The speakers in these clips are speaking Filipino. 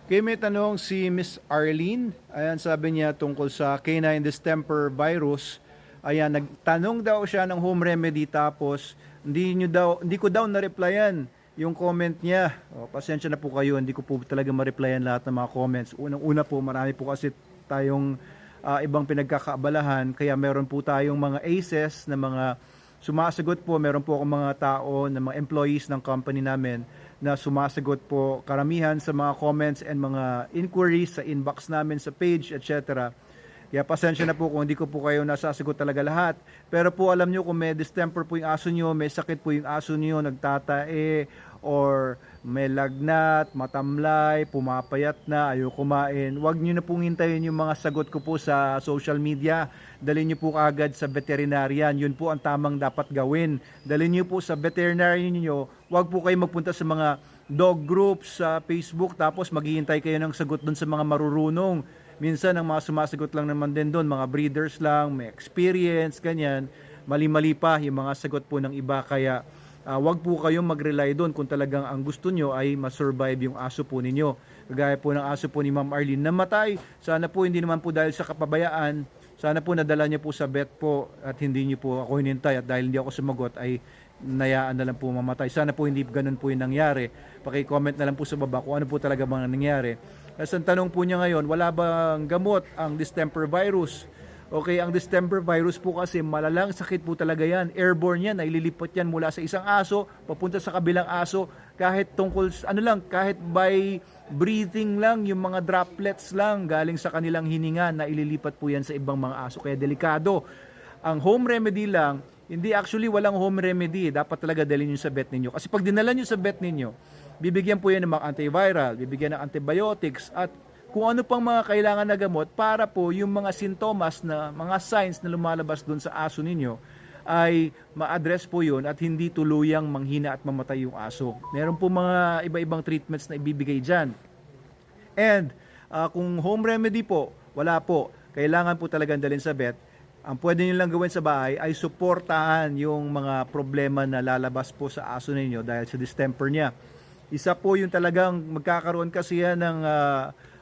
Kaya may tanong si Miss Arlene. Ayan, sabi niya tungkol sa canine distemper virus. Ayan, nagtanong daw siya ng home remedy tapos hindi ko daw na-replyan yung comment niya. O, pasensya na po kayo, hindi ko po talaga ma-replyan lahat ng mga comments. Unang-una po, marami po kasi tayong ibang pinagkakaabalahan. Kaya meron po tayong mga aces na mga sumasagot po. Meron po akong mga tao na mga employees ng company namin na sumasagot po karamihan sa mga comments and mga inquiries sa inbox namin sa page, etc. Kaya pasensya na po kung hindi ko po kayo nasasagot talaga lahat. Pero po alam nyo kung may distemper po yung aso nyo, may sakit po yung aso nyo, nagtatae, or may lagnat, matamlay, pumapayat na, ayaw kumain, huwag nyo na pong hintayin yung mga sagot ko po sa social media. Dalhin nyo po kaagad sa veterinarian. Yun po ang tamang dapat gawin. Dalhin nyo po sa veterinarian nyo. Huwag po kayo magpunta sa mga dog groups sa Facebook tapos maghihintay kayo ng sagot dun sa mga marurunong. Minsan ang mga sumasagot lang naman din doon, mga breeders lang, may experience, ganyan. Mali-mali pa yung mga sagot po ng iba. Kaya wag po kayong mag-rely doon kung talagang ang gusto nyo ay ma-survive yung aso po ninyo. Kagaya po ng aso po ni Ma'am Arlene namatay. Sana po hindi naman po dahil sa kapabayaan. Sana po nadala niyo po sa vet po at hindi niyo po ako hinintay at dahil hindi ako sumagot ay nayaan na lang po mamatay. Sana po hindi ganun po yung nangyari. Paki-comment na lang po sa baba kung ano po talaga bang nangyari. Kasi ang tanong po niya ngayon, wala bang gamot ang distemper virus? Okay, ang distemper virus po kasi malalang sakit po talaga yan. Airborne yan, naililipat yan mula sa isang aso, papunta sa kabilang aso, kahit tungkol, kahit by breathing lang, yung mga droplets lang, galing sa kanilang hininga, na ililipat po yan sa ibang mga aso. Kaya delikado. Ang home remedy lang, hindi actually walang home remedy. Dapat talaga dalhin nyo sa vet ninyo. Kasi pag dinala nyo sa vet ninyo, bibigyan po yan ng mga antiviral, bibigyan ng antibiotics, at kung ano pang mga kailangan na gamot para po yung mga sintomas na mga signs na lumalabas doon sa aso ninyo ay ma-address po yun at hindi tuluyang manghina at mamatay yung aso. Meron po mga iba-ibang treatments na ibibigay dyan. And kung home remedy po, wala po. Kailangan po talagang dalhin sa vet. Ang pwede nyo lang gawin sa bahay ay suportahan yung mga problema na lalabas po sa aso ninyo dahil sa distemper niya. Isa po yung talagang magkakaroon kasi yan ng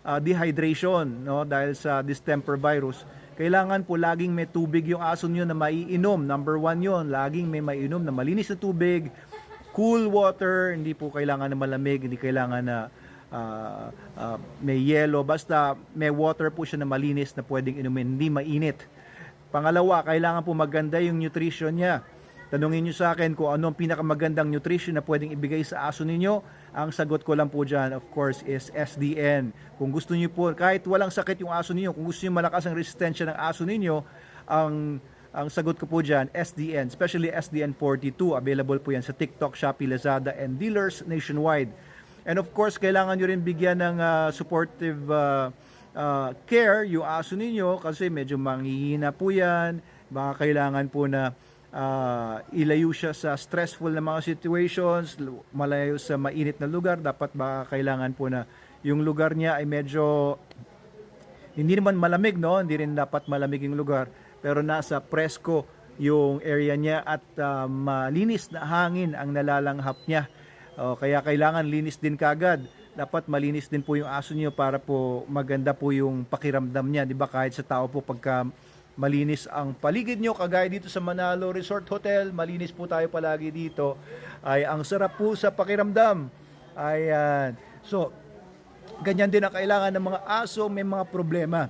dehydration, no, dahil sa distemper virus. Kailangan po laging may tubig yung aso niyo na maiinom. Number 1 yon, laging may maiinom na malinis na tubig, cool water, hindi po kailangan na malamig, hindi kailangan na may yelo, basta may water po siya na malinis na pwedeng inumin, hindi mainit. Pangalawa, kailangan po maganda yung nutrition niya. Tanungin nyo sa akin kung ano ang pinakamagandang nutrition na pwedeng ibigay sa aso ninyo. Ang sagot ko lang po dyan, of course, is SDN. Kung gusto niyo po, kahit walang sakit yung aso ninyo, kung gusto niyo malakas ang resistensya ng aso ninyo, ang sagot ko po dyan, SDN, especially SDN 42. Available po yan sa TikTok, Shopee, Lazada, and dealers nationwide. And of course, kailangan nyo rin bigyan ng supportive care yung aso ninyo kasi medyo manghihina po yan. Baka kailangan po na ilayo siya sa stressful na mga situations, malayo sa mainit na lugar. Dapat baka kailangan po na yung lugar niya ay medyo hindi naman malamig, no? Hindi rin dapat malamig yung lugar, pero nasa presko yung area niya at malinis na hangin ang nalalanghap niya. Kaya kailangan linis din kagad. Dapat malinis din po yung aso niyo para po maganda po yung pakiramdam niya, di ba? Kahit sa tao po pagka malinis ang paligid nyo, kagaya dito sa Manalo Resort Hotel, malinis po tayo palagi dito, ay ang sarap po sa pakiramdam. Ayan. So, ganyan din ang kailangan ng mga aso may mga problema.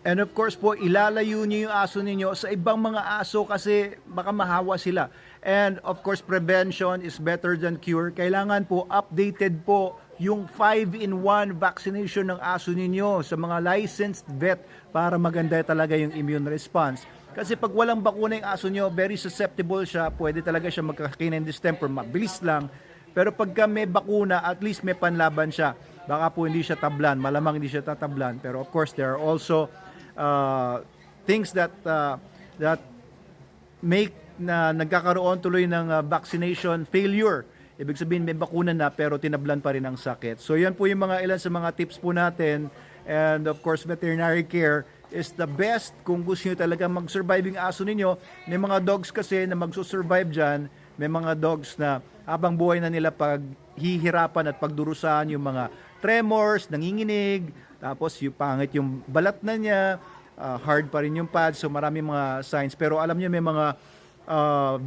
And of course po, ilalayo niyo yung aso ninyo sa ibang mga aso kasi baka mahawa sila. And of course, prevention is better than cure. Kailangan po updated po yung 5-in-1 vaccination ng aso ninyo sa mga licensed vet para maganda talaga yung immune response. Kasi pag walang bakuna yung aso nyo, very susceptible siya, pwede talaga siya magkakainin distemper, mabilis lang. Pero pagka may bakuna, at least may panlaban siya. Baka po hindi siya tablan, malamang hindi siya tatablan. Pero of course, there are also things that make na nagkakaroon tuloy ng vaccination failure. Ibig sabihin may bakuna na pero tinablan pa rin ang sakit. So yan po yung mga ilan sa mga tips po natin. And of course, veterinary care is the best kung gusto nyo talaga mag-survive yung aso ninyo. May mga dogs kasi na magsusurvive dyan. May mga dogs na habang buhay na nila paghihirapan at pagdurusahan yung mga tremors, nanginginig, tapos yung pangit yung balat na niya, hard pa rin yung pad, so marami mga signs. Pero alam niyo may mga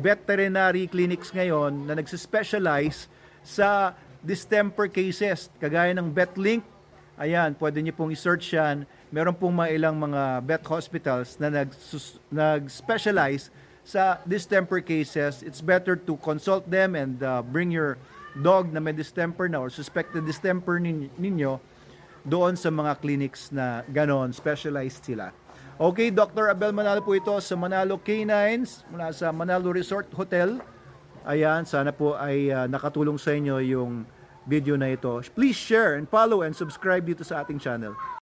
veterinary clinics ngayon na nagsispecialize sa distemper cases, kagaya ng VetLink. Ayan, pwede niyo pong i-search yan. Meron pong mga ilang mga vet hospitals na nag-specialize sa distemper cases. It's better to consult them and bring your dog na may distemper na or suspected distemper ninyo doon sa mga clinics na ganon, specialized sila. Okay, Dr. Abel Manalo po ito sa Manalo Canines mula sa Manalo Resort Hotel. Ayan, sana po ay nakatulong sa inyo yung video na ito. Please share and follow and subscribe dito sa ating channel.